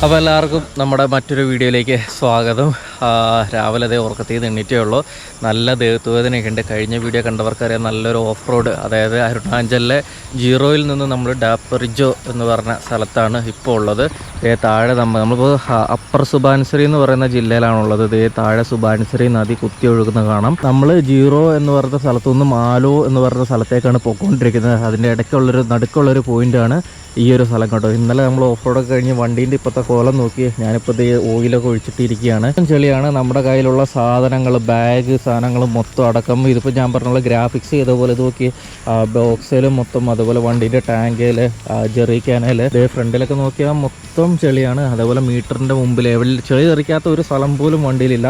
അപ്പോൾ എല്ലാവർക്കും നമ്മുടെ മറ്റൊരു വീഡിയോയിലേക്ക് സ്വാഗതം. രാവിലെ അതേ ഉറക്കത്തിൽ നിന്ന് എണ്ണീറ്റേ ഉള്ളൂ. നല്ല ദേഹത്തുവേദനയൊക്കെ ഉണ്ട്. കഴിഞ്ഞ വീഡിയോ കണ്ടവർക്കറിയാം, നല്ലൊരു ഓഫ് റോഡ്, അതായത് അരുണാചലിലെ ജീറോയിൽ നിന്ന് നമ്മൾ ഡാപ്പറിജോ എന്ന് പറഞ്ഞ സ്ഥലത്താണ് ഇപ്പോൾ ഉള്ളത്. താഴെ നമ്മളിപ്പോൾ അപ്പർ സുബാൻസറി എന്ന് പറയുന്ന ജില്ലയിലാണുള്ളത്. താഴെ സുബാൻസറി നദി കുത്തി ഒഴുകുന്ന കാണാം. നമ്മൾ ജീറോ എന്ന് പറയുന്ന സ്ഥലത്തു നിന്നും ആലോ എന്ന് പറയുന്ന സ്ഥലത്തേക്കാണ് പോയിക്കൊണ്ടിരിക്കുന്നത്. അതിൻ്റെ നടുക്കുള്ളൊരു പോയിൻ്റാണ് ഈ ഒരു സ്ഥലം കേട്ടോ. ഇന്നലെ നമ്മൾ ഓഫ് റോഡൊക്കെ കഴിഞ്ഞ് വണ്ടീൻ്റെ ഇപ്പോഴത്തെ കോലം നോക്കി ഞാനിപ്പോൾ ഓയിലൊക്കെ ഒഴിച്ചിട്ടിരിക്കുകയാണ്. ചെളിയാണ്. നമ്മുടെ കയ്യിലുള്ള സാധനങ്ങൾ, ബാഗ് സാധനങ്ങൾ മൊത്തം അടക്കം. ഇതിപ്പോൾ ഞാൻ പറഞ്ഞ ഗ്രാഫിക്സ് ചെയ്ത പോലെ ഇത് നോക്കി, ബോക്സിലും മൊത്തം, അതുപോലെ വണ്ടീൻ്റെ ടാങ്കിൽ, ജെറി ക്യാനൽ, ഫ്രണ്ടിലൊക്കെ നോക്കിയാൽ മൊത്തം ചെളിയാണ്. അതേപോലെ മീറ്ററിൻ്റെ മുമ്പിൽ ചെളി തെറിക്കാത്ത ഒരു സ്ഥലം പോലും വണ്ടിയിലില്ല.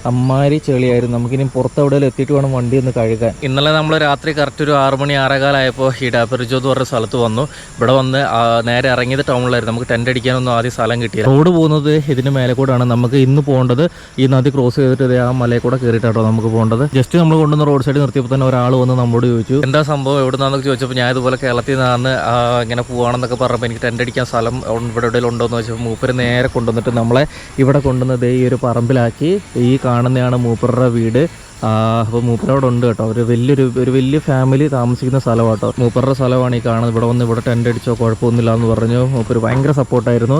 അമ്മാരി ചെളിയായിരുന്നു. നമുക്കിനി പുറത്തെവിടെയും എത്തിയിട്ട് വേണം വണ്ടി ഒന്ന് കഴുകാൻ. ഇന്നലെ നമ്മൾ രാത്രി കറക്റ്റ് ഒരു 6 മണി 6:15 ഈ ഡാപ്പറിജോ എന്ന് പറഞ്ഞ സ്ഥലത്ത് വന്നു. ഇവിടെ വന്ന് നേരെ ഇറങ്ങിയത് ടൗണിലായിരുന്നു. നമുക്ക് ടെൻ്റ് അടിക്കാനൊന്നും ആദ്യം സ്ഥലം കിട്ടിയില്ല. റോഡ് പോകുന്നത് ഇതിന് മേലെ കൂടെയാണ്. നമുക്ക് ഇന്ന് പോകേണ്ടത് ഈ നദി ക്രോസ് ചെയ്തിട്ട് ആ മലയിൽ കൂടെ കയറിയിട്ടാട്ടോ നമുക്ക് പോകേണ്ടത്. ജസ്റ്റ് നമ്മൾ കൊണ്ടുവന്ന റോഡ് സൈഡ് നിർത്തിയപ്പോൾ തന്നെ ഒരാൾ വന്ന് നമ്മളോട് ചോദിച്ചു എന്താ സംഭവം, എവിടെ നിന്നാന്നൊക്കെ ചോദിച്ചപ്പോൾ ഞാൻ ഇതുപോലെ കേരളത്തിൽ നിന്നാണ് ഇങ്ങനെ പോവാണെന്നൊക്കെ പറഞ്ഞപ്പോൾ എനിക്ക് ടെൻ്റ് അടിക്കാൻ സ്ഥലം ഇവിടെ എവിടെയെങ്കിലും ഉണ്ടോ എന്ന് ചോദിച്ചപ്പോൾ മൂപ്പര് നേരെ കൊണ്ടുവന്നിട്ട് നമ്മളെ ഇവിടെ കൊണ്ടുവന്നത് ഈ ഒരു പറമ്പിലാക്കി. ഈ കാണുന്നതാണ് മൂപ്പറുടെ വീട്. അപ്പോൾ മൂപ്പരവിടെ ഉണ്ട് കേട്ടോ. ഒരു വലിയ ഫാമിലി താമസിക്കുന്ന സ്ഥലമാണ് കേട്ടോ. മൂപ്പറുടെ സ്ഥലമാണ് ഈ കാണുന്നത്. ഇവിടെ വന്ന് ഇവിടെ ടെൻ്റ് അടിച്ചോ കുഴപ്പമൊന്നുമില്ല എന്ന് പറഞ്ഞു. മൂപ്പര് ഭയങ്കര സപ്പോർട്ടായിരുന്നു.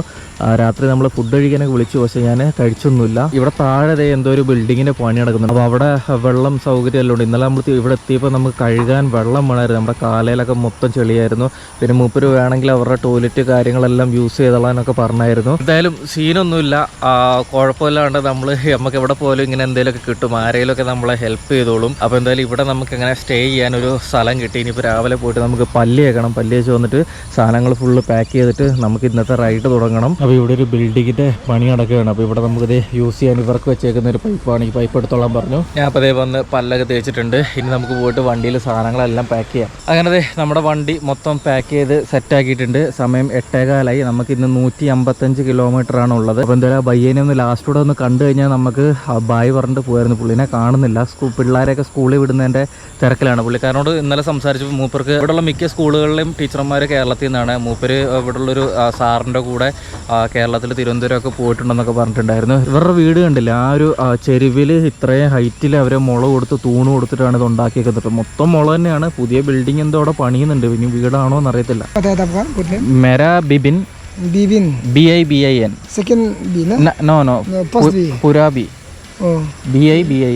രാത്രി നമ്മൾ ഫുഡ് കഴിക്കാനൊക്കെ വിളിച്ചു, പക്ഷേ ഞാൻ കഴിച്ചൊന്നുമില്ല. ഇവിടെ താഴെ എന്തോ ഒരു ബിൽഡിങ്ങിൻ്റെ പണി നടക്കുന്നുണ്ട്. അപ്പോൾ അവിടെ വെള്ളം സൗകര്യം എല്ലാം ഉണ്ട്. ഇന്നലെ നമ്മൾ ഇവിടെ എത്തിയപ്പോൾ നമുക്ക് കഴുകാൻ വെള്ളം വേണമായിരുന്നു. നമ്മുടെ കാലയിലൊക്കെ മൊത്തം ചെളിയായിരുന്നു. പിന്നെ മൂപ്പര് വേണമെങ്കിൽ അവരുടെ ടോയ്ലറ്റ് കാര്യങ്ങളെല്ലാം യൂസ് ചെയ്തോളാനൊക്കെ പറഞ്ഞായിരുന്നു. എന്തായാലും സീനൊന്നുമില്ല, കുഴപ്പമില്ലാണ്ട് നമുക്ക് എവിടെ പോലും ഇങ്ങനെ എന്തെങ്കിലുമൊക്കെ കിട്ടും. ആരെങ്കിലുമൊക്കെ നമ്മളെ ഹെൽപ്പ് ചെയ്തോളും. അപ്പോൾ എന്തായാലും ഇവിടെ നമുക്ക് അങ്ങനെ സ്റ്റേ ചെയ്യാൻ ഒരു സ്ഥലം കിട്ടി. ഇനിയിപ്പോൾ രാവിലെ പോയിട്ട് നമുക്ക് പല്ല് കേൾക്കണം. പല്ല് വെച്ച് വന്നിട്ട് സാധനങ്ങൾ ഫുള്ള് പാക്ക് ചെയ്തിട്ട് നമുക്ക് ഇന്നത്തെ റൈഡ് തുടങ്ങണം. അപ്പോൾ ഇവിടെ ഒരു ബിൽഡിങ്ങിൻ്റെ പണി നടക്കുകയാണ്. അപ്പോൾ ഇവിടെ നമുക്കിത് യൂസ് ചെയ്യാൻ ഇവർക്ക് വെച്ചേക്കുന്ന ഒരു പൈപ്പാണ്. ഈ പൈപ്പ് എടുത്തോളാൻ പറഞ്ഞു. ഞാൻ അപ്പോൾ അതേ വന്ന് പല്ലൊക്കെ തേച്ചിട്ടുണ്ട്. ഇനി നമുക്ക് പോയിട്ട് വണ്ടിയിൽ സാധനങ്ങളെല്ലാം പാക്ക് ചെയ്യാം. അങ്ങനെ നമ്മുടെ വണ്ടി മൊത്തം പാക്ക് ചെയ്ത് സെറ്റാക്കിയിട്ടുണ്ട്. സമയം 8:15. നമുക്ക് ഇന്ന് 155 കിലോമീറ്ററാണ് ഉള്ളത്. അപ്പോൾ എന്തായാലും ബയ്യനെ ഒന്ന് ലാസ്റ്റൂടെ ഒന്ന് കണ്ടു കഴിഞ്ഞാൽ നമുക്ക് ബായ് പറഞ്ഞിട്ട് പോയായിരുന്നു. പുള്ളിനെ കാണുന്നില്ല. പിള്ളേരെയൊക്കെ സ്കൂളിൽ വിടുന്നതിൻ്റെ തിരക്കിലാണ്. പുള്ളിക്കാരനോട് ഇന്നലെ സംസാരിച്ചപ്പോൾ മൂപ്പർക്ക് ഇവിടെയുള്ള മിക്ക സ്കൂളുകളിലും ടീച്ചർമാർ കേരളത്തിൽ നിന്നാണ്. മൂപ്പര് ഇവിടെയുള്ളൊരു സാറിൻ്റെ കൂടെ കേരളത്തിൽ തിരുവനന്തപുരമൊക്കെ പോയിട്ടുണ്ടെന്നൊക്കെ പറഞ്ഞിട്ടുണ്ടായിരുന്നു. ഇവരുടെ വീട് കണ്ടില്ല, ആ ഒരു ചെരുവിൽ ഇത്രയും ഹൈറ്റിൽ അവർ മുള കൊടുത്ത് തൂണ് കൊടുത്തിട്ടാണ് ഇത് ഉണ്ടാക്കിയേക്കുന്നത്. മൊത്തം മുള തന്നെയാണ്. പുതിയ ബിൽഡിംഗ് എന്തോ അവിടെ പണിയുന്നുണ്ട്. ഇനി വീടാണോ എന്നറിയത്തില്ല. മെരാ Bibin BIBIN. Second B, no? No. First B. Purabi. Oh. BIBIN.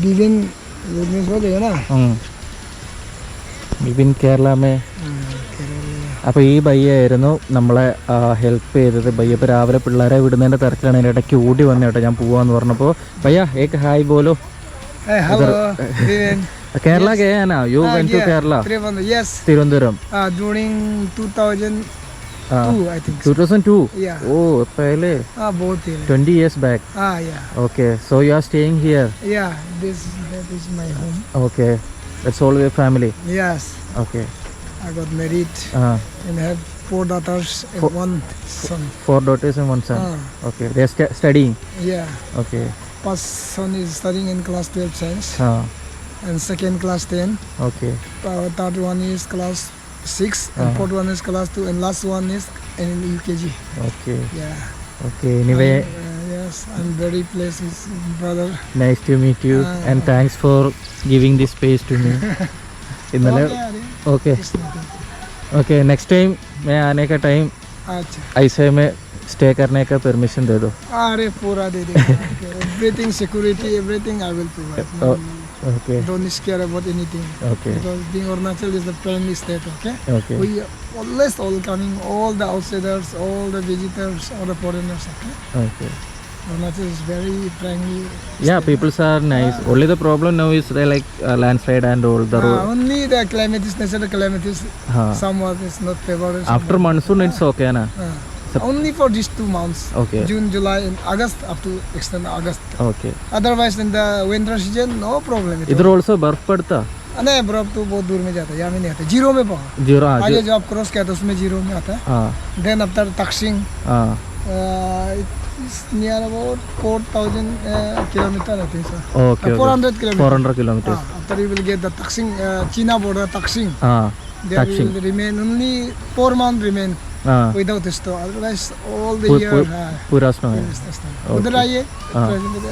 Bibin. Bibin Kerala മേ. അപ്പോൾ ഈ ബയ്യായിരുന്നു നമ്മളെ ഹെൽപ്പ് ചെയ്തത്. ബയ്യ ഇപ്പോൾ രാവിലെ പിള്ളേരെ വിടുന്നതിൻ്റെ തിരക്കിലാണ്. അതിൻ്റെ ഇടയ്ക്ക് ഓടി വന്നു കേട്ടോ. ഞാൻ പോവാന്ന് പറഞ്ഞപ്പോൾ ഭയ്യ ഏക്ക് ഹായ് ബോലോ. കേരള ഗയാനാ? You went to Kerala? Yes. Thiruvananthapuram. During 2002, I think. 2002? Yeah. Oh, pehle. Both here. 20 years back. Yeah. Okay, so you are staying here? Yeah, that is my home. Okay, that's all your family? Yes. Okay. I got married and have 4 daughters and 1 son. 4 daughters and 1 son. Okay, they are studying? Yeah. Okay. First son is studying in class 12 science. And second class 10. Okay. Third one is class 6 and fourth one is class 2 and last one is in UKG. Okay. Yeah. Okay, anyway. Yes, I'm very pleased, brother. Nice to meet you and thanks for giving this space to me. Okay. Okay, next time मैं आने का time ऐसे में stay करने का permission दे दो. अरे पूरा दे देंगे. Everything, security, everything I will provide. Okay. Don't scare about anything. Okay. Because being Arunachal is the friendly state. Okay. Okay. We always coming, all the outsiders, all the visitors, all the foreigners. Okay. Okay. Arunachal is very friendly. Yeah, people are nice. Only the problem now is they like landslide and all the road. Only the calamities, natural calamities. Somewhat is not favorable. After monsoon, it's okay, na? Only for these 2 months. Okay. June, July, and August up to extend August. Okay. Otherwise, in the winter season, no problem. इधर also बर्फ पड़ता? नहीं, बर्फ तो बहुत दूर में जाता है, यहाँ में नहीं आता. जीरो में बहुत. जीरो. आगे जो आप क्रॉस किया था उसमें जीरो में आता है. Then after Taksing, it's near about 4,000 kilometers, I think so. Okay. 400 kilometers. 400 kilometers. After you will get the Taksing, China border Taksing. There will remain only 4 months remain without snow. Otherwise, all the year पूरा snow है. उधर आइए,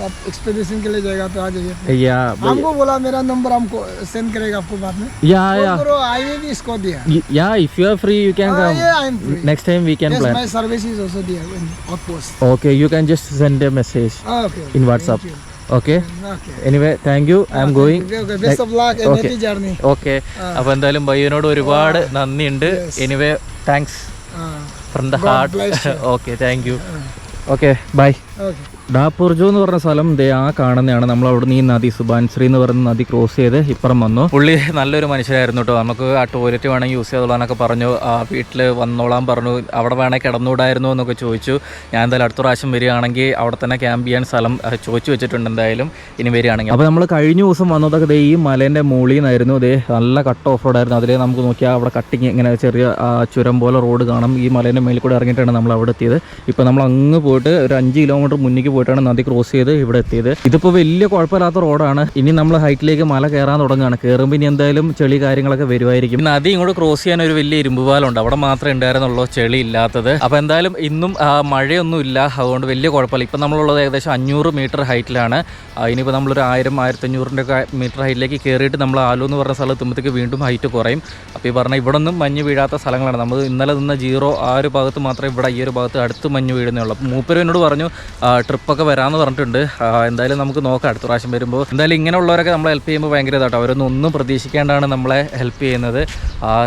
आप expedition के लिए जाएगा तो आ जाइए. Yeah, हमको बोला मेरा नंबर हमको सेंड करेगा आपको बाद में. yeah. हाईवे भी इसको दिया. Yeah, if you are free, you can come. Yeah, I'm free. Next time we can Yes, plan. my service is also there in outpost. Okay, you can just send a message Okay. in WhatsApp. Thank you. Okay. Okay. Anyway, thank you. I'm going. Okay. Best of luck and happy journey. Okay. അപ്പോൾ എന്തായാലും ബയ്യനോട് ഒരുപാട് നന്ദിയുണ്ട്. Anyway thanks from the heart. Okay, thank you. Okay, bye. Okay. ഡാപ്പുർജോ എന്ന് പറഞ്ഞ സ്ഥലം ദേ ആ കാണുന്നതാണ്. നമ്മൾ അവിടെ നിന്ന് ഈ നദി സുബാൻശ്രീ എന്ന് പറയുന്ന നദി ക്രോസ് ചെയ്ത് ഇപ്പുറം വന്നു. പുള്ളി നല്ലൊരു മനുഷ്യരായിരുന്നു കേട്ടോ. നമുക്ക് ആ ടോയ്ലറ്റ് വേണമെങ്കിൽ യൂസ് ചെയ്തോളാനൊക്കെ പറഞ്ഞു. വീട്ടിൽ വന്നോളാൻ പറഞ്ഞു. അവിടെ വേണമെങ്കിൽ കിടന്നുകൂടായിരുന്നു എന്നൊക്കെ ചോദിച്ചു. ഞാൻ എന്തായാലും അടുത്ത പ്രാവശ്യം വരികയാണെങ്കിൽ അവിടെ തന്നെ ക്യാമ്പ് ചെയ്യാൻ സ്ഥലം ചോദിച്ചു വെച്ചിട്ടുണ്ട്. എന്തായാലും ഇനി വരികയാണെങ്കിൽ. അപ്പോൾ നമ്മൾ കഴിഞ്ഞ ദിവസം വന്നതൊക്കെ ദേ ഈ മലേൻ്റെ മുകളിൽ നിന്നായിരുന്നു. ദേ നല്ല കട്ട് ഓഫ് റോഡായിരുന്നു. അതിൽ നമുക്ക് നോക്കിയാൽ അവിടെ കട്ടിങ് ഇങ്ങനെ ചെറിയ ചുരം പോലെ റോഡ് കാണാം. ഈ മലേൻ്റെ മേലിൽ കൂടെ ഇറങ്ങിയിട്ടാണ് നമ്മൾ അവിടെ എത്തിയത്. ഇപ്പോൾ നമ്മൾ അങ്ങ് പോയിട്ട് ഒരു 5 കിലോമീറ്റർ മുന്നിലേക്ക് പോയിട്ടാണ് നദി ക്രോസ് ചെയ്ത് ഇവിടെ എത്തിയത്. ഇതിപ്പോൾ വലിയ കുഴപ്പമില്ലാത്ത റോഡാണ്. ഇനി നമ്മൾ ഹൈറ്റിലേക്ക് മല കയറാൻ തുടങ്ങുകയാണ്. കയറുമ്പോൾ ഇനി എന്തായാലും ചെളി കാര്യങ്ങളൊക്കെ വരുമായിരിക്കും. നദി ഇങ്ങോട്ട് ക്രോസ് ചെയ്യാൻ ഒരു വലിയ ഇരുമ്പുപാലമുണ്ട്. അവിടെ മാത്രമേ ഉണ്ടായിരുന്നുള്ളൂ ചെളി ഇല്ലാത്തത്. അപ്പോൾ എന്തായാലും ഇന്നും മഴയൊന്നും ഇല്ല. അതുകൊണ്ട് വലിയ കുഴപ്പമില്ല. ഇപ്പം നമ്മളുള്ളത് ഏകദേശം 500 മീറ്റർ ഹൈറ്റിലാണ്. ഇനിയിപ്പോൾ നമ്മളൊരു 1000-1500 മീറ്റർ ഹൈറ്റിലേക്ക് കയറിയിട്ട് നമ്മൾ ആലോ എന്ന് പറഞ്ഞ സ്ഥലത്ത് എത്തുമ്പോഴത്തേക്ക് വീണ്ടും ഹൈറ്റ് കുറയും. അപ്പോൾ ഈ പറഞ്ഞാൽ ഇവിടെ നിന്നും മഞ്ഞ് വീഴാത്ത സ്ഥലങ്ങളാണ്. നമ്മൾ ഇന്നലെ നിന്ന 0 ആ ഒരു ഭാഗത്ത് മാത്രമേ ഇവിടെ ഈ ഒരു ഭാഗത്ത് അടുത്ത് മഞ്ഞ് വീഴുന്നേ ഉള്ളൂ. അപ്പോൾ മൂപ്പര് എന്നോട് പറഞ്ഞു ട്രിപ്പൊക്കെ വരാമെന്ന് പറഞ്ഞിട്ടുണ്ട്. എന്തായാലും നമുക്ക് നോക്കാം അടുത്ത പ്രാവശ്യം വരുമ്പോൾ. എന്തായാലും ഇങ്ങനെയുള്ളവരൊക്കെ നമ്മളെ ഹെൽപ്പ് ചെയ്യുമ്പോൾ ഭയങ്കര ഇതാട്ടോ. അവരൊന്നും പ്രതീക്ഷിക്കേണ്ടാണ് നമ്മളെ ഹെൽപ്പ് ചെയ്യുന്നത്.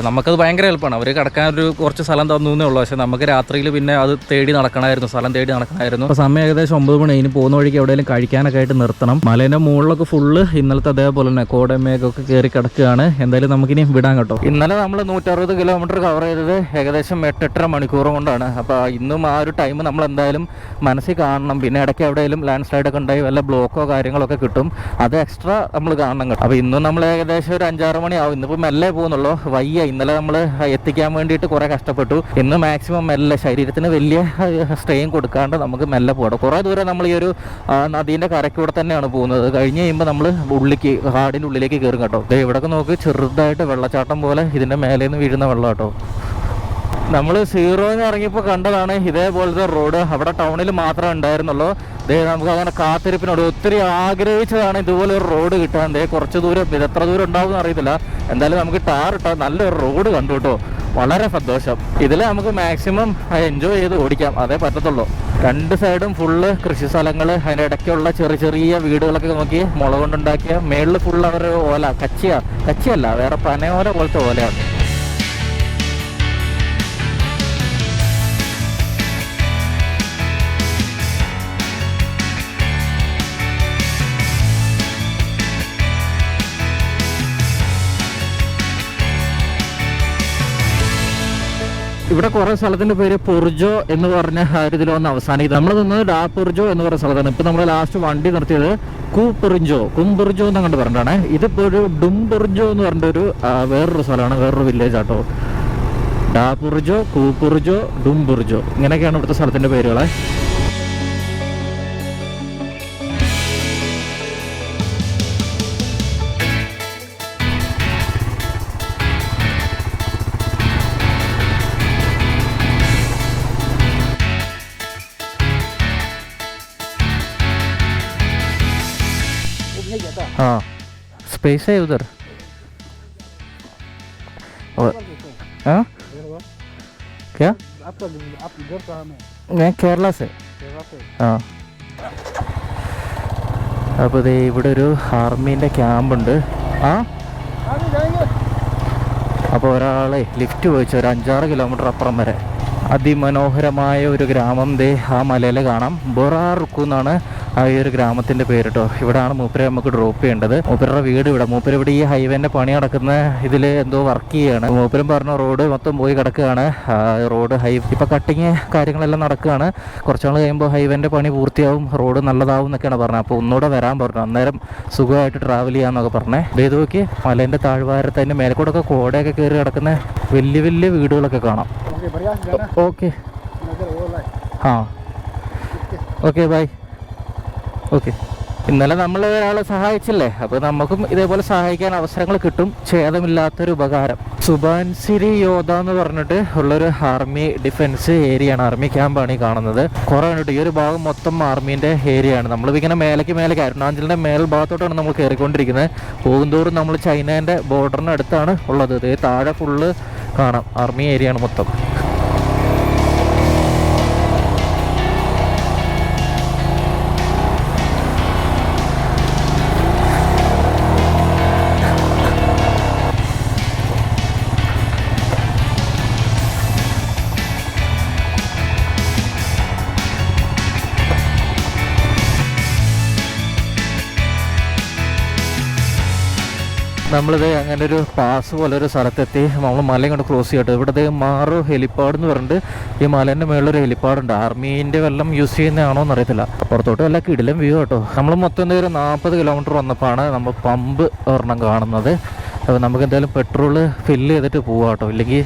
നമുക്കത് ഭയങ്കര ഹെൽപ്പാണ്. അവർ കിടക്കാനൊരു കുറച്ച് സ്ഥലം തന്നേ ഉള്ളൂ. പക്ഷേ നമുക്ക് രാത്രിയിൽ പിന്നെ അത് തേടി നടക്കണമായിരുന്നു, സ്ഥലം തേടി നടക്കണമായിരുന്നു. അപ്പോൾ സമയം ഏകദേശം 9 മണി. ഇനി പോകുന്ന വഴിക്ക് എവിടെയെങ്കിലും കഴിക്കാനൊക്കെ ആയിട്ട് നിർത്തണം. മലേൻ്റെ മുകളിലൊക്കെ ഫുള്ള് ഇന്നലത്തെ അതേപോലെ തന്നെ കോടമേഘമൊക്കെ കയറി കിടക്കുകയാണ്. എന്തായാലും നമുക്കിനി വിടാൻ കേട്ടോ. ഇന്നലെ നമ്മൾ 160 കിലോമീറ്റർ കവർ ചെയ്തത് ഏകദേശം 8-8.5 മണിക്കൂർ കൊണ്ടാണ്. അപ്പോൾ ഇന്നും ആ ഒരു ടൈം നമ്മൾ എന്തായാലും മനസ്സിൽ കാണണം. പിന്നെ ഇടയ്ക്ക് എവിടെയെങ്കിലും ലാൻഡ് സ്ലൈഡ് ഒക്കെ ഉണ്ടായി വല്ല ബ്ലോക്കോ കാര്യങ്ങളൊക്കെ കിട്ടും. അത് എക്സ്ട്രാ നമ്മൾ കാണണം കേട്ടോ. അപ്പോൾ ഇന്നും നമ്മൾ ഏകദേശം ഒരു 5-6 മണിയാവും. ഇന്നിപ്പോൾ മെല്ലെ പോകുന്നുള്ളൂ. വയ്യ. ഇന്നലെ നമ്മൾ എത്തിക്കാൻ വേണ്ടിയിട്ട് കുറേ കഷ്ടപ്പെട്ടു. ഇന്ന് മാക്സിമം മെല്ലെ, ശരീരത്തിന് വലിയ സ്ട്രെയിൻ കൊടുക്കാണ്ട് നമുക്ക് മെല്ലെ പോകണം. കുറേ ദൂരം നമ്മൾ ഈ ഒരു നദീൻ്റെ കരയ്ക്കൂടെ തന്നെയാണ് പോകുന്നത്. കഴിഞ്ഞ് കഴിയുമ്പോൾ നമ്മൾ ഉള്ളിലേക്ക്, കാടിൻ്റെ ഉള്ളിലേക്ക് കയറും കേട്ടോ. ഇവിടെയൊക്കെ നോക്ക്, ചെറുതായിട്ട് വെള്ളച്ചാട്ടം പോലെ ഇതിൻ്റെ മേലെ നിന്ന് വീഴുന്ന വെള്ളം കേട്ടോ. നമ്മൾ സീറോന്ന് ഇറങ്ങിയപ്പോൾ കണ്ടതാണ് ഇതേപോലത്തെ റോഡ്. അവിടെ ടൗണിൽ മാത്രമേ ഉണ്ടായിരുന്നുള്ളൂ. നമുക്ക് അങ്ങനെ കാത്തിരിപ്പിനോട് ഒത്തിരി ആഗ്രഹിച്ചതാണ് ഇതുപോലെ ഒരു റോഡ് കിട്ടാൻ. കുറച്ച് ദൂരം, ഇത് എത്ര ദൂരം ഉണ്ടാവും എന്ന് അറിയത്തില്ല. എന്തായാലും നമുക്ക് ടാർ ഇട്ടാൽ നല്ലൊരു റോഡ് കണ്ടു കേട്ടോ. വളരെ സന്തോഷം. ഇതിൽ നമുക്ക് മാക്സിമം എൻജോയ് ചെയ്ത് ഓടിക്കാം, അതേ പറ്റത്തുള്ളൂ. 2 സൈഡും ഫുള്ള് കൃഷി സ്ഥലങ്ങൾ, അതിൻ്റെ ഇടയ്ക്കുള്ള ചെറിയ ചെറിയ വീടുകളൊക്കെ നോക്കി മുള കൊണ്ടുണ്ടാക്കിയ. മേളിൽ ഫുള്ള് അവരുടെ ഓല, കച്ചിയല്ല, വേറെ പനയോല പോലത്തെ ഓലയാണ്. ഇവിടെ കുറേ സ്ഥലത്തിൻ്റെ പേര് പൊർജോ എന്ന് പറഞ്ഞ ഇതിൽ വന്ന് അവസാനിക്കുന്നത്. നമ്മൾ നിന്നത് ഡാപ്പൊർജോ എന്ന് പറയുന്ന സ്ഥലത്താണ്. ഇപ്പം നമ്മൾ ലാസ്റ്റ് വണ്ടി നിർത്തിയത് കുംപെർജോ എന്നങ്ങോട്ട് പറഞ്ഞിട്ടാണ്. ഇതിപ്പോൾ ഒരു ഡുംപെർജോ എന്ന് പറഞ്ഞിട്ടൊരു വേറൊരു സ്ഥലമാണ്, വേറൊരു വില്ലേജ് ആട്ടോ. ഡാപ്പൊർജോ, കൂപ്പെർജോ, ഡുംപെർജോ, ഇങ്ങനെയൊക്കെയാണ് ഇവിടുത്തെ സ്ഥലത്തിൻ്റെ പേരുകളെ. हाँ, स्पेस है उधर. हाँ, क्या? आप घर कहाँ में? मैं केरला से. हाँ. അപ്പോൾ ദേ ഇവിടെ ഒരു ആർമീൻ്റെ ക്യാമ്പുണ്ട്. ആ, അപ്പോൾ ഒരാളെ ലിഫ്റ്റ് പോയിച്ച് ഒരു 5-6 കിലോമീറ്റർ അപ്പുറം വരെ. അതിമനോഹരമായ ഒരു ഗ്രാമം ദേ ആ മലയിൽ കാണാം. ബൊറാറുക്കു എന്നാണ് ആ ഈ ഒരു ഗ്രാമത്തിൻ്റെ പേര് കേട്ടോ. ഇവിടെയാണ് മൂപ്പരെ നമുക്ക് ഡ്രോപ്പ് ചെയ്യേണ്ടത്. മൂപ്പരുടെ വീട് ഇവിടെ. മൂപ്പര് ഇവിടെ ഈ ഹൈവേൻ്റെ പണി നടക്കുന്ന ഇതിൽ എന്തോ വർക്ക് ചെയ്യുകയാണ്. മൂപ്പരും പറഞ്ഞു റോഡ് മൊത്തം പോയി കിടക്കുകയാണ്. റോഡ് ഇപ്പോൾ കട്ടിങ് കാര്യങ്ങളെല്ലാം നടക്കുകയാണ്. കുറച്ചുനാൾ കഴിയുമ്പോൾ ഹൈവേൻ്റെ പണി പൂർത്തിയാവും, റോഡ് നല്ലതാവും എന്നൊക്കെയാണ് പറഞ്ഞത്. അപ്പോൾ ഒന്നുകൂടെ വരാൻ പറഞ്ഞു. അന്നേരം സുഖമായിട്ട് ട്രാവൽ ചെയ്യാമെന്നൊക്കെ പറഞ്ഞേ. ഇത് നോക്കി മലേൻ്റെ താഴ്വാരത്ത് അതിൻ്റെ മേൽക്കൂടൊക്കെ കോടയൊക്കെ കയറി കിടക്കുന്ന വലിയ വലിയ വീടുകളൊക്കെ കാണാം. ഓക്കെ, ആ ഓക്കെ, ബൈ. ഓക്കെ. ഇന്നലെ നമ്മൾ ഒരാളെ സഹായിച്ചില്ലേ, അപ്പോൾ നമുക്കും ഇതേപോലെ സഹായിക്കാൻ അവസരങ്ങൾ കിട്ടും. ഛേദമില്ലാത്തൊരു ഉപകാരം. സുബാൻസിരി യോധ എന്ന് പറഞ്ഞിട്ട് ഉള്ളൊരു ആർമി ഡിഫൻസ് ഏരിയയാണ്, ആർമി ക്യാമ്പാണ് ഈ കാണുന്നത്. കുറേ കണ്ടിട്ട് ഈ ഒരു ഭാഗം മൊത്തം ആർമീൻ്റെ ഏരിയയാണ്. നമ്മളിങ്ങനെ മേലേക്ക് അരുണാചലിൻ്റെ മേൽ ഭാഗത്തോട്ടാണ് നമ്മൾ കയറിക്കൊണ്ടിരിക്കുന്നത്. പോകുന്തോറും നമ്മൾ ചൈനേൻ്റെ ബോർഡറിന് അടുത്താണ് ഉള്ളത്. ഇത് താഴെ ഫുള്ള് കാണാം, ആർമി ഏരിയയാണ് മൊത്തം. നമ്മളിത് അങ്ങനെ ഒരു പാസ് പോലെ ഒരു സ്ഥലത്തെത്തി. നമ്മൾ മലയും കൊണ്ട് ക്രോസ് ചെയ്യട്ടെ. ഇവിടെ മാറു ഹെലിപ്പാഡ് എന്ന് പറഞ്ഞിട്ട് ഈ മലേൻ്റെ മുകളിലൊരു ഹെലിപ്പാഡുണ്ട്. ആർമീൻ്റെ വെള്ളം യൂസ് ചെയ്യുന്നതാണോ എന്നറിയത്തില്ല. പുറത്തോട്ട് വല്ല കിടിലം വ്യൂ കേട്ടോ. നമ്മൾ മൊത്തം ഒരു 40 കിലോമീറ്റർ വന്നപ്പോഴാണ് നമ്മൾ പമ്പ് ഒരെണ്ണം കാണുന്നത്. അപ്പോൾ നമുക്ക് എന്തായാലും പെട്രോള് ഫില്ല് ചെയ്തിട്ട് പോവാം കേട്ടോ, ഇല്ലെങ്കിൽ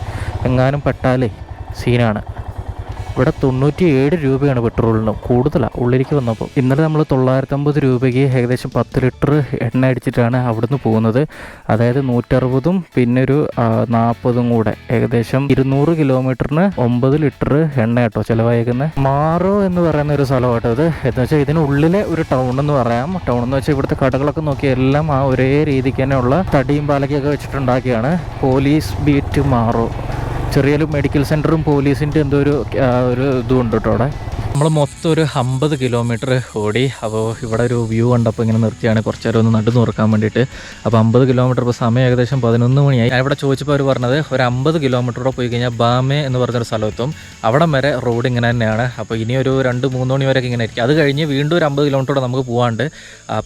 എങ്ങാനും പെട്ടാലേ സീനാണ്. ഇവിടെ 97 രൂപയാണ് പെട്രോളിന്, കൂടുതലാണ് ഉള്ളിലേക്ക് വന്നപ്പോൾ. ഇന്നലെ നമ്മൾ 950 രൂപയ്ക്ക് ഏകദേശം 10 ലിറ്റർ എണ്ണ അടിച്ചിട്ടാണ് അവിടുന്ന് പോകുന്നത്. അതായത് 160 പിന്നെ ഒരു 40 കൂടെ ഏകദേശം 200 കിലോമീറ്ററിന് 9 ലിറ്റർ എണ്ണ കേട്ടോ ചിലവായിരിക്കുന്നത്. മാറോ എന്ന് പറയുന്ന ഒരു സ്ഥലം കേട്ടോ ഇത്. എന്ന് വെച്ചാൽ ഇതിനുള്ളിലെ ഒരു ടൗൺ എന്ന് പറയാം. ടൗൺ എന്ന് വെച്ചാൽ ഇവിടുത്തെ കടകളൊക്കെ നോക്കിയാൽ എല്ലാം ആ ഒരേ രീതിക്ക് തന്നെയുള്ള തടിയും പാലക്കൊക്കെ വെച്ചിട്ടുണ്ടാക്കിയാണ്. പോലീസ് ബീറ്റ് മാറോ, ചെറിയൊരു മെഡിക്കൽ സെൻറ്ററും പോലീസിൻ്റെ എന്തോ ഒരു ഇതും ഉണ്ട് കേട്ടോ അവിടെ. നമ്മൾ മൊത്തം ഒരു 50 കിലോമീറ്റർ ഓടി. അപ്പോൾ ഇവിടെ ഒരു വ്യൂ കണ്ടപ്പോൾ ഇങ്ങനെ നിർത്തിയാണ് കുറച്ച് നേരം ഒന്ന് നട്ടു നോക്കാൻ വേണ്ടിയിട്ട്. അപ്പോൾ 50 കിലോമീറ്റർ ഇപ്പോൾ സമയം ഏകദേശം 11 മണിയായി. ഞാൻ ഇവിടെ ചോദിച്ചപ്പോൾ അവർ പറഞ്ഞത് ഒരു 50 കിലോമീറ്ററോടെ പോയി കഴിഞ്ഞാൽ ബാമേ എന്ന് പറഞ്ഞൊരു സ്ഥലത്തും അവിടം വരെ റോഡ് ഇങ്ങനെ തന്നെയാണ്. അപ്പോൾ ഇനി ഒരു 2-3 മണി വരെയൊക്കെ ഇങ്ങനെ ആയിരിക്കും. അത് കഴിഞ്ഞ് വീണ്ടും ഒരു 50 കിലോമീറ്ററോടെ നമുക്ക് പോകാണ്ട്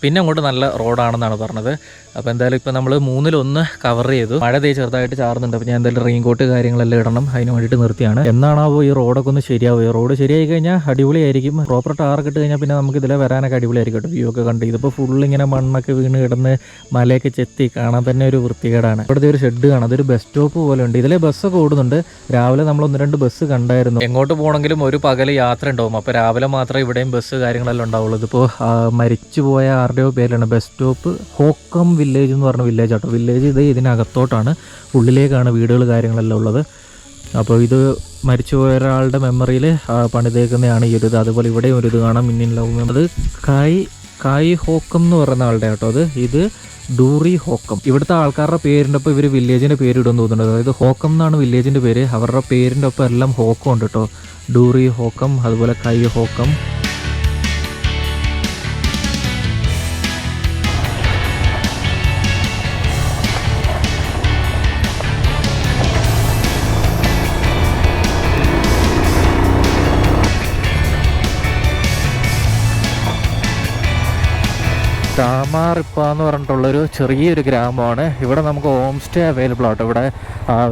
പിന്നെ അങ്ങോട്ട് നല്ല റോഡാണെന്നാണ് പറഞ്ഞത്. അപ്പോൾ എന്തായാലും ഇപ്പോൾ നമ്മൾ 3-1 കവർ ചെയ്തു. മഴ ചെറുതായിട്ട് ചാറുന്നുണ്ട്. അപ്പോൾ ഞാൻ എന്തായാലും റെയിൻ കോട്ട് കാര്യങ്ങളെല്ലാം ഇടണം, അതിന് വേണ്ടിയിട്ട് നിർത്തിയാണ്. എന്നാണാവോ ഈ റോഡൊക്കെ ഒന്ന് ശരിയാവുക. ഈ റോഡ് ശരിയായി കഴിഞ്ഞാൽ അടിപൊളിയായിരിക്കും. പ്രോപ്പർ ടാർക്ക് ഇട്ട് കഴിഞ്ഞാൽ പിന്നെ നമുക്ക് ഇതിലെ വരാനൊക്കെ അടിപൊളിയായിരിക്കും കേട്ടോ. വ്യൂ ഒക്കെ കണ്ട് ഇതിപ്പോൾ ഫുള്ള് ഇങ്ങനെ മണ്ണൊക്കെ വീണ് കിടന്ന് മലയൊക്കെ ചെത്തി കാണാൻ തന്നെ ഒരു വൃത്തികേടാണ്. ഇവിടുത്തെ ഒരു ഷെഡ് കാണാം, അതൊരു ബസ് സ്റ്റോപ്പ് പോലെ ഉണ്ട്. ഇതിലെ ബസ്സൊക്കെ ഓടുന്നുണ്ട്. രാവിലെ നമ്മൾ 1-2 ബസ് കണ്ടായിരുന്നു. എങ്ങോട്ട് പോകണമെങ്കിലും ഒരു പകൽ യാത്ര ഉണ്ടാവും. അപ്പോൾ രാവിലെ മാത്രമേ ഇവിടെയും ബസ് കാര്യങ്ങളെല്ലാം ഉണ്ടാവുള്ളൂ. ഇതിപ്പോൾ മരിച്ചുപോയ ആരുടെയോ പേരാണ് ബസ് സ്റ്റോപ്പ്. ഹോക്കം വില്ലേജ് എന്ന് പറഞ്ഞ വില്ലേജ് ആട്ടോ. വില്ലേജ് ഇത് ഇതിനകത്തോട്ടാണ്, ഉള്ളിലേക്കാണ് വീടുകൾ കാര്യങ്ങളെല്ലാം ഉള്ളത്. അപ്പോൾ ഇത് മരിച്ചുപോയ ഒരാളുടെ മെമ്മറിയിൽ പണിതേക്കുന്നതാണ് ഈ ഒരു ഇത്. അതുപോലെ ഇവിടെയും ഒരു ഇത് കാണാം, ഇന്ത്യൻ ലവ്. അത് കായ് ഹോക്കം എന്ന് പറയുന്ന ആളുടെ കേട്ടോ. ഇത് ഡൂറി ഹോക്കം. ഇവിടുത്തെ ആൾക്കാരുടെ പേരിൻ്റെ ഒപ്പം ഇവർ വില്ലേജിൻ്റെ പേര് ഇടുമെന്ന് തോന്നുന്നുണ്ട്. അതായത് ഹോക്കം എന്നാണ് വില്ലേജിൻ്റെ പേര്. അവരുടെ പേരിൻ്റെ ഒപ്പം എല്ലാം ഹോക്കം ഉണ്ട് കേട്ടോ. ഡൂറി ഹോക്കം, അതുപോലെ കൈ ഹോക്കം. താമാറിപ്പ എന്ന് പറഞ്ഞിട്ടുള്ളൊരു ചെറിയൊരു ഗ്രാമമാണ്. ഇവിടെ നമുക്ക് ഹോം സ്റ്റേ അവൈലബിൾ ആട്ടോ. ഇവിടെ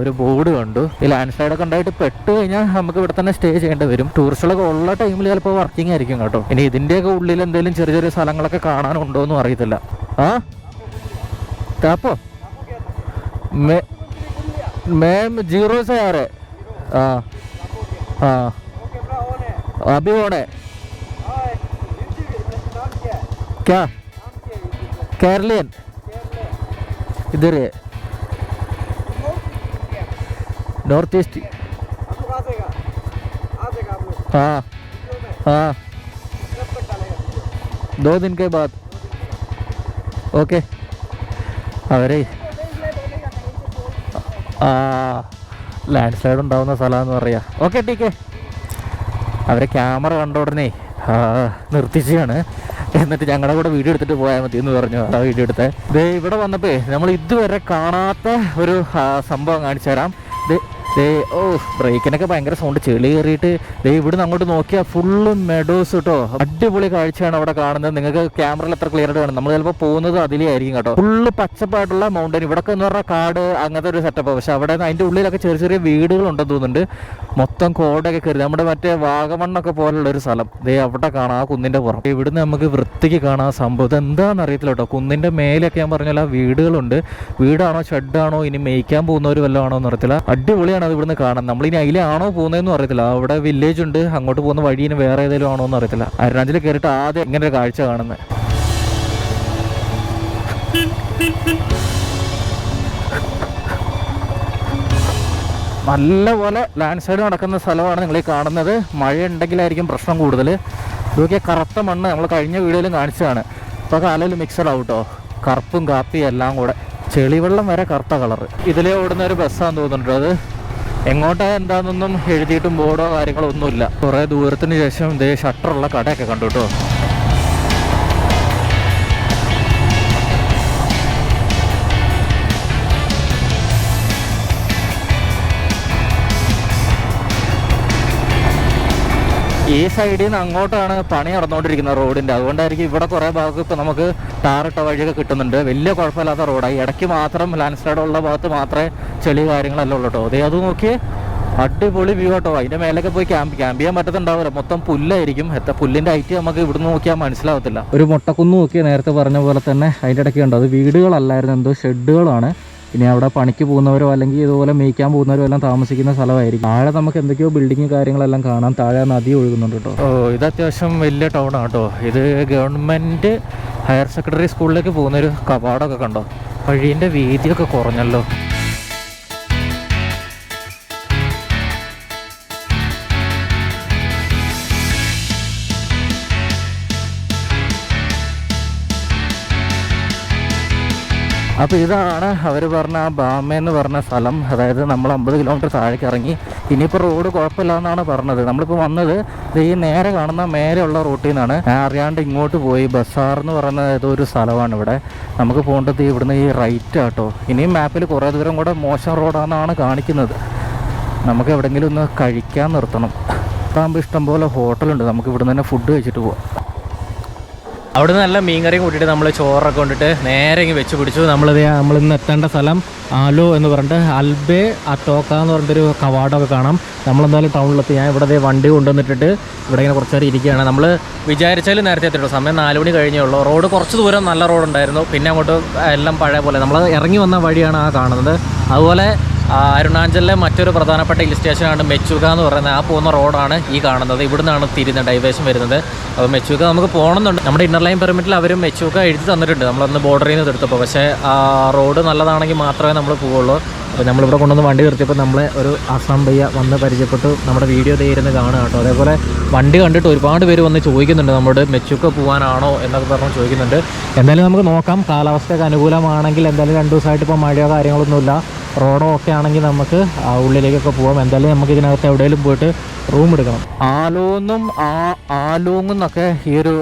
ഒരു ബോർഡ് കണ്ടു. ഈ ലാൻഡ് സ്ലൈഡൊക്കെ ഉണ്ടായിട്ട് പെട്ട് കഴിഞ്ഞാൽ നമുക്ക് ഇവിടെ തന്നെ സ്റ്റേ ചെയ്യേണ്ടി വരും. ടൂറിസ്റ്റുകളൊക്കെ ഉള്ള ടൈമിൽ ചിലപ്പോൾ വർക്കിംഗ് ആയിരിക്കും കേട്ടോ. ഇനി ഇതിൻ്റെയൊക്കെ ഉള്ളിൽ എന്തെങ്കിലും ചെറിയ ചെറിയ സ്ഥലങ്ങളൊക്കെ കാണാനുണ്ടോ എന്നും അറിയത്തില്ല. താപ്പോ मैम 0 से आ रहे. हाँ अभी होने क्या केरलियन इधर है नॉर्थ ईस्ट. हाँ हाँ 2 दिन के बाद ओके. അവരെ ലാൻഡ് സ്ലൈഡ് ഉണ്ടാവുന്ന സ്ഥലമെന്ന് പറയാ. ഓക്കെ ടീക്കെ. അവരെ ക്യാമറ കണ്ട ഉടനെ നിർത്തിച്ചാണ്. എന്നിട്ട് ഞങ്ങളുടെ കൂടെ വീഡിയോ എടുത്തിട്ട് പോയാൽ മതി എന്ന് പറഞ്ഞു. ആ വീഡിയോ എടുത്തേ. ഇവിടെ വന്നപ്പോൾ നമ്മൾ ഇതുവരെ കാണാത്ത ഒരു സംഭവം കാണിച്ചു തരാം. ബ്രേക്കിനൊക്കെ ഭയങ്കര സൗണ്ട്, ചെളി കയറിയിട്ട് ഇവിടുന്ന് അങ്ങോട്ട് നോക്കിയാൽ ഫുള്ള് മെഡോസ് കേട്ടോ. അടിപൊളി കാഴ്ചയാണ് അവിടെ കാണുന്നത്. നിങ്ങൾക്ക് ക്യാമറയിൽ എത്ര ക്ലിയർ ആയിട്ട് കാണും. നമ്മൾ ചിലപ്പോൾ പോകുന്നത് അതിലേ ആയിരിക്കും കേട്ടോ. ഫുള്ള് പച്ചപ്പായിട്ടുള്ള മൗണ്ടൻ. ഇവിടൊക്കെ എന്ന് പറഞ്ഞാൽ കാട് അങ്ങനത്തെ ഒരു സെറ്റപ്പ്. പക്ഷെ അവിടെ അതിൻ്റെ ഉള്ളിലൊക്കെ ചെറിയ ചെറിയ വീടുകളുണ്ടെന്ന് തോന്നുന്നുണ്ട്. മൊത്തം കോടൊക്കെ കയറി നമ്മുടെ മറ്റേ വാഗമണ്ണൊക്കെ പോലുള്ള ഒരു സ്ഥലം അവിടെ കാണാം. ആ കുന്നിൻ്റെ പുറം ഇവിടുന്ന് നമുക്ക് വൃത്തിക്ക് കാണാൻ സംഭവം എന്താണെന്ന് അറിയത്തില്ല കേട്ടോ. കുന്നിൻ്റെ മേലൊക്കെ ഞാൻ പറഞ്ഞാൽ ആ വീടുകളുണ്ട്. വീടാണോ ഷെഡാണോ ഇനി മേയ്ക്കാൻ പോകുന്നവർ വല്ലതും ആണോ എന്ന് അറിയത്തില്ല. അടിപൊളിയാണ് അത് ഇവിടുന്ന് കാണാൻ. നമ്മളിനി അതിലാണോ പോകുന്നതെന്നും അറിയത്തില്ല. അവിടെ വില്ലേജ് ഉണ്ട്, അങ്ങോട്ട് പോകുന്ന വഴി ഇനി വേറെ ഏതെങ്കിലും ആണോ എന്ന് അറിയത്തില്ല. അരുണാചലിൽ കയറിയിട്ട് ആദ്യം ഇങ്ങനെ ഒരു കാഴ്ച കാണുന്നത്. നല്ലപോലെ ലാൻഡ് സ്ലൈഡ് നടക്കുന്ന സ്ഥലമാണ് നിങ്ങൾ ഈ കാണുന്നത്. മഴ ഉണ്ടെങ്കിലായിരിക്കും പ്രശ്നം കൂടുതൽ. ഇതൊക്കെ കറുത്ത മണ്ണ് നമ്മൾ കഴിഞ്ഞ വീഡിയോയിലും കാണിച്ചതാണ്. ഇപ്പോൾ കാലയിൽ മിക്സഡ് ആവട്ടോ, കറുപ്പും കാപ്പിയും എല്ലാം കൂടെ, ചെളിവെള്ളം വരെ കറുത്ത കളറ്. ഇതിലേ ഓടുന്ന ഒരു ബസ്സാന്ന് തോന്നുന്നുണ്ട്. അത് എങ്ങോട്ടാ എന്താണെന്നൊന്നും എഴുതിയിട്ടും ബോർഡോ കാര്യങ്ങളോ ഒന്നുമില്ല. കുറേ ദൂരത്തിന് ശേഷം ഇതേ ഷട്ടറുള്ള കടയൊക്കെ കണ്ടു കേട്ടോ. ഈ സൈഡിൽ നിന്ന് അങ്ങോട്ടാണ് പണി നടന്നുകൊണ്ടിരിക്കുന്നത് റോഡിൻ്റെ. അതുകൊണ്ടായിരിക്കും ഇവിടെ കുറേ ഭാഗത്ത് ഇപ്പോൾ നമുക്ക് ടാറിട്ട വഴിയൊക്കെ കിട്ടുന്നുണ്ട്. വലിയ കുഴപ്പമില്ലാത്ത റോഡായി. ഇടയ്ക്ക് മാത്രം ലാൻഡ് സ്ലൈഡ് ഉള്ള ഭാഗത്ത് മാത്രമേ ചെളി കാര്യങ്ങളെല്ലാം ഉള്ളൂ കേട്ടോ. അതേ അത് നോക്കി അടിപൊളി വ്യൂ കേട്ടോ. അതിൻ്റെ മേലൊക്കെ പോയി ക്യാമ്പ് ചെയ്യാൻ പറ്റത്തുണ്ടാവില്ല. മൊത്തം പുല്ലായിരിക്കും. പുല്ലിൻ്റെ ഹൈറ്റ് നമുക്ക് ഇവിടുന്ന് നോക്കിയാൽ മനസ്സിലാവത്തില്ല. ഒരു മുട്ടക്കുന്ന് നോക്കിയാൽ നേരത്തെ പറഞ്ഞ പോലെ തന്നെ അതിൻ്റെ ഇടയ്ക്ക് ഉണ്ടോ, അത് വീടുകളല്ലായിരുന്നു, എന്തോ ഷെഡുകളാണ്. ഇനി അവിടെ പണിക്ക് പോകുന്നവരോ അല്ലെങ്കിൽ ഇതുപോലെ മേയ്ക്കാൻ പോകുന്നവരോ എല്ലാം താമസിക്കുന്ന സ്ഥലമായിരിക്കും. താഴെ നമുക്ക് എന്തൊക്കെയോ ബിൽഡിങ് കാര്യങ്ങളെല്ലാം കാണാം. താഴെ നദി ഒഴുകുന്നുണ്ട് കേട്ടോ. ഇത് അത്യാവശ്യം വലിയ ടൗണാണ് കേട്ടോ. ഇത് ഗവൺമെൻറ് ഹയർ സെക്കൻഡറി സ്കൂളിലേക്ക് പോകുന്നൊരു കവാടമൊക്കെ കണ്ടോ. വഴീൻ്റെ വീതിയൊക്കെ കുറഞ്ഞല്ലോ. അപ്പോൾ ഇതാണ് അവർ പറഞ്ഞ ആ ബാമയെന്ന് പറഞ്ഞ സ്ഥലം. അതായത് നമ്മൾ 50 കിലോമീറ്റർ താഴേക്ക് ഇറങ്ങി. ഇനിയിപ്പോൾ റോഡ് കുഴപ്പമില്ല എന്നാണ് പറഞ്ഞത്. നമ്മളിപ്പോൾ വന്നത് ഈ നേരെ കാണുന്ന മേലെയുള്ള റൂട്ടിൽ നിന്നാണ്. ഞാൻ അറിയാണ്ട് ഇങ്ങോട്ട് പോയി. ബസാർ എന്ന് പറയുന്ന ഏതോ ഒരു സ്ഥലമാണ് ഇവിടെ. നമുക്ക് പോകേണ്ടത് ഇവിടുന്ന് ഈ റൈറ്റ് ആട്ടോ. ഇനിയും മാപ്പിൽ കുറേ ദൂരം കൂടെ മോശം റോഡാണെന്നാണ് കാണിക്കുന്നത്. നമുക്ക് എവിടെയെങ്കിലും ഒന്ന് കഴിക്കാൻ നിർത്തണം. അതാകുമ്പോൾ ഇഷ്ടംപോലെ ഹോട്ടലുണ്ട്. നമുക്ക് ഇവിടുന്ന് തന്നെ ഫുഡ് കഴിച്ചിട്ട് പോവാം. അവിടെ നല്ല മീൻകറിയും കൂട്ടിയിട്ട് നമ്മൾ ചോറൊക്കെ കൊണ്ടിട്ട് നേരെ ഇങ്ങനെ വെച്ച് പിടിച്ചു. നമ്മളിന്ന് എത്തേണ്ട സ്ഥലം ആലോ എന്ന് പറഞ്ഞിട്ട് അൽബേ അറ്റോക്ക എന്ന് പറഞ്ഞിട്ടൊരു കവാടമൊക്കെ കാണാം. നമ്മളെന്തായാലും ടൗണിലെത്തി. ഞാൻ ഇവിടെ വണ്ടി കൊണ്ടുവന്നിട്ടിട്ട് ഇവിടെ ഇങ്ങനെ കുറച്ച് നേരം ഇരിക്കുകയാണ്. നമ്മൾ വിചാരിച്ചാലും നേരത്തെ എത്തിയിട്ടു. സമയം 4 മണി കഴിഞ്ഞേ ഉള്ളൂ. റോഡ് കുറച്ച് ദൂരം നല്ല റോഡുണ്ടായിരുന്നു. പിന്നെ അങ്ങോട്ട് എല്ലാം പഴയ പോലെ നമ്മൾ ഇറങ്ങി വന്ന വഴിയാണ് ആ കാണുന്നത്. അതുപോലെ അരുണാചലിലെ മറ്റൊരു പ്രധാനപ്പെട്ട ഹിൽ സ്റ്റേഷനാണ് മെച്ചുക എന്ന് പറയുന്നത്. ആ പോകുന്ന റോഡാണ് ഈ കാണുന്നത്. ഇവിടുന്നാണ് തിരിഞ്ഞ് ഡൈവേഷൻ വരുന്നത്. അപ്പോൾ മെച്ചുക നമുക്ക് പോകണമെന്നുണ്ട്. നമ്മുടെ ഇന്നർ ലൈൻ പെർമിറ്റിൽ അവരും മെച്ചുക എഴുതി തന്നിട്ടുണ്ട്. നമ്മളന്ന് ബോർഡറിൽ നിന്ന് എടുത്തപ്പോൾ. പക്ഷേ റോഡ് നല്ലതാണെങ്കിൽ മാത്രമേ നമ്മൾ പോവുള്ളൂ. അപ്പോൾ നമ്മളിവിടെ കൊണ്ടുവന്ന് വണ്ടി നിർത്തിയപ്പോൾ നമ്മളെ ഒരു ആസാം ഭയ്യ വന്ന് പരിചയപ്പെട്ടു. നമ്മുടെ വീഡിയോ ഇരുന്ന് കാണുക കേട്ടോ. അതേപോലെ വണ്ടി കണ്ടിട്ട് ഒരുപാട് പേര് വന്ന് ചോദിക്കുന്നുണ്ട് നമ്മളോട് മെച്ചുക പോകാനാണോ എന്നൊക്കെ പറഞ്ഞ് ചോദിക്കുന്നുണ്ട്. എന്തായാലും നമുക്ക് നോക്കാം. കാലാവസ്ഥയൊക്കെ അനുകൂലമാണെങ്കിൽ എന്തായാലും 2 ദിവസമായിട്ട് ഇപ്പോൾ മഴയോ കാര്യങ്ങളൊന്നുമില്ല. റോഡോ ഒക്കെ ആണെങ്കിൽ നമുക്ക് ഉള്ളിലേക്കൊക്കെ പോകാം. എന്തായാലും നമുക്ക് ഇതിനകത്ത് എവിടെയെങ്കിലും പോയിട്ട് റൂം എടുക്കണം. ആലോങ് എന്നൊക്കെ ഈ ഒരു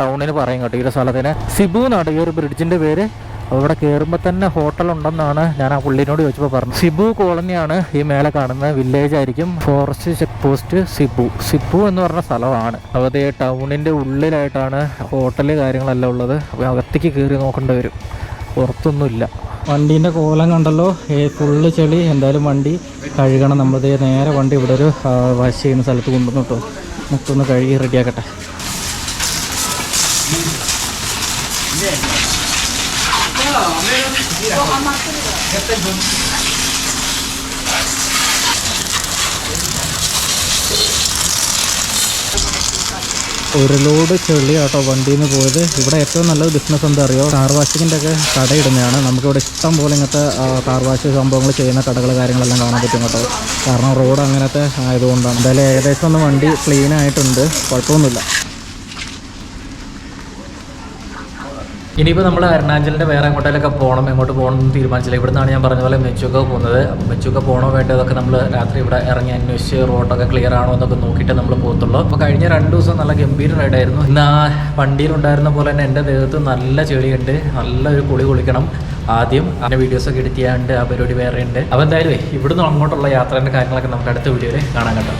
ടൗണിന് പറയും കേട്ടോ. ഈ ഒരു സ്ഥലത്തിന് സിബു എന്നാണ് ഈ ഒരു ബ്രിഡ്ജിൻ്റെ പേര്. അവിടെ കയറുമ്പോൾ തന്നെ ഹോട്ടൽ ഉണ്ടെന്നാണ് ഞാൻ ആ പുള്ളിനോട് ചോദിച്ചപ്പോൾ പറഞ്ഞത്. സിബു കോളനിയാണ് ഈ മേലെ കാണുന്ന വില്ലേജ് ആയിരിക്കും. ഫോറസ്റ്റ് ചെക്ക് പോസ്റ്റ് സിബു എന്ന് പറഞ്ഞ സ്ഥലമാണ്. അപ്പോൾ ഈ ടൗണിൻ്റെ ഉള്ളിലായിട്ടാണ് ഹോട്ടല് കാര്യങ്ങളെല്ലാം ഉള്ളത്. അപ്പോൾ അകത്തേക്ക് കയറി നോക്കേണ്ടി വരും. പുറത്തൊന്നുമില്ല. വണ്ടീൻ്റെ കോലം കണ്ടല്ലോ, ഫുള്ള് ചെളി. എന്തായാലും വണ്ടി കഴുകണം. നമ്മളത് നേരെ വണ്ടി ഇവിടെ ഒരു വാഷ് ചെയ്യുന്ന സ്ഥലത്ത് കൊണ്ടുവന്നു കേട്ടോ. മൊത്തമൊന്ന് കഴുകി റെഡിയാക്കട്ടെ. ഒരു ലോഡ് ചെളി കേട്ടോ വണ്ടിയിൽ നിന്ന് പോയത്. ഇവിടെ ഏറ്റവും നല്ലൊരു ബിസിനസ് എന്താ അറിയോ, കാർ വാഷിങ്ങിൻ്റെ ഒക്കെ കടയിടുന്നതാണ്. നമുക്കിവിടെ ഇഷ്ടം പോലെ ഇങ്ങനത്തെ കാർ വാഷ് സംഭവങ്ങൾ ചെയ്യുന്ന കടകൾ കാര്യങ്ങളെല്ലാം കാണാൻ പറ്റും കേട്ടോ. കാരണം റോഡ് അങ്ങനത്തെ ആയതുകൊണ്ടാണ്. എന്തായാലും ഏകദേശം ഒന്ന് വണ്ടി ക്ലീൻ ആയിട്ടുണ്ട്, കുഴപ്പമൊന്നുമില്ല. ഇനിയിപ്പോൾ നമ്മൾ അരുണാചലിൻ്റെ വേറെ എങ്ങോട്ടേലൊക്കെ പോകണം. എങ്ങോട്ട് പോകണം എന്ന് തീരുമാനിച്ചില്ല. ഇവിടുന്നാണ് ഞാൻ പറഞ്ഞ പോലെ മെച്ചുക പോകുന്നത്. അപ്പോൾ മെച്ചുക പോകണോ വേണ്ടതൊക്കെ നമ്മൾ രാത്രി ഇവിടെ ഇറങ്ങി അന്വേഷിച്ച് റോഡൊക്കെ ക്ലിയർ ആണോ എന്നൊക്കെ നോക്കിയിട്ട് നമ്മൾ പോകത്തുള്ളൂ. അപ്പോൾ കഴിഞ്ഞ 2 ദിവസം നല്ല ഗംഭീര റൈഡായിരുന്നു. ഇന്ന് ആ വണ്ടിയിലുണ്ടായിരുന്ന പോലെ തന്നെ എൻ്റെ ദേഹത്ത് നല്ല ചെളിയുണ്ട്. നല്ലൊരു കുളിക്കണം ആദ്യം. അതിൻ്റെ വീഡിയോസൊക്കെ എഡിറ്റ് ചെയ്യാണ്ട് ആ പരിപാടി വേറെ ഉണ്ട്. അപ്പോൾ എന്തായാലും ഇവിടുന്ന് അങ്ങോട്ടുള്ള യാത്രേൻ്റെ കാര്യങ്ങളൊക്കെ നമുക്ക് അടുത്ത വീഡിയോയിൽ കാണാൻ കേട്ടോ.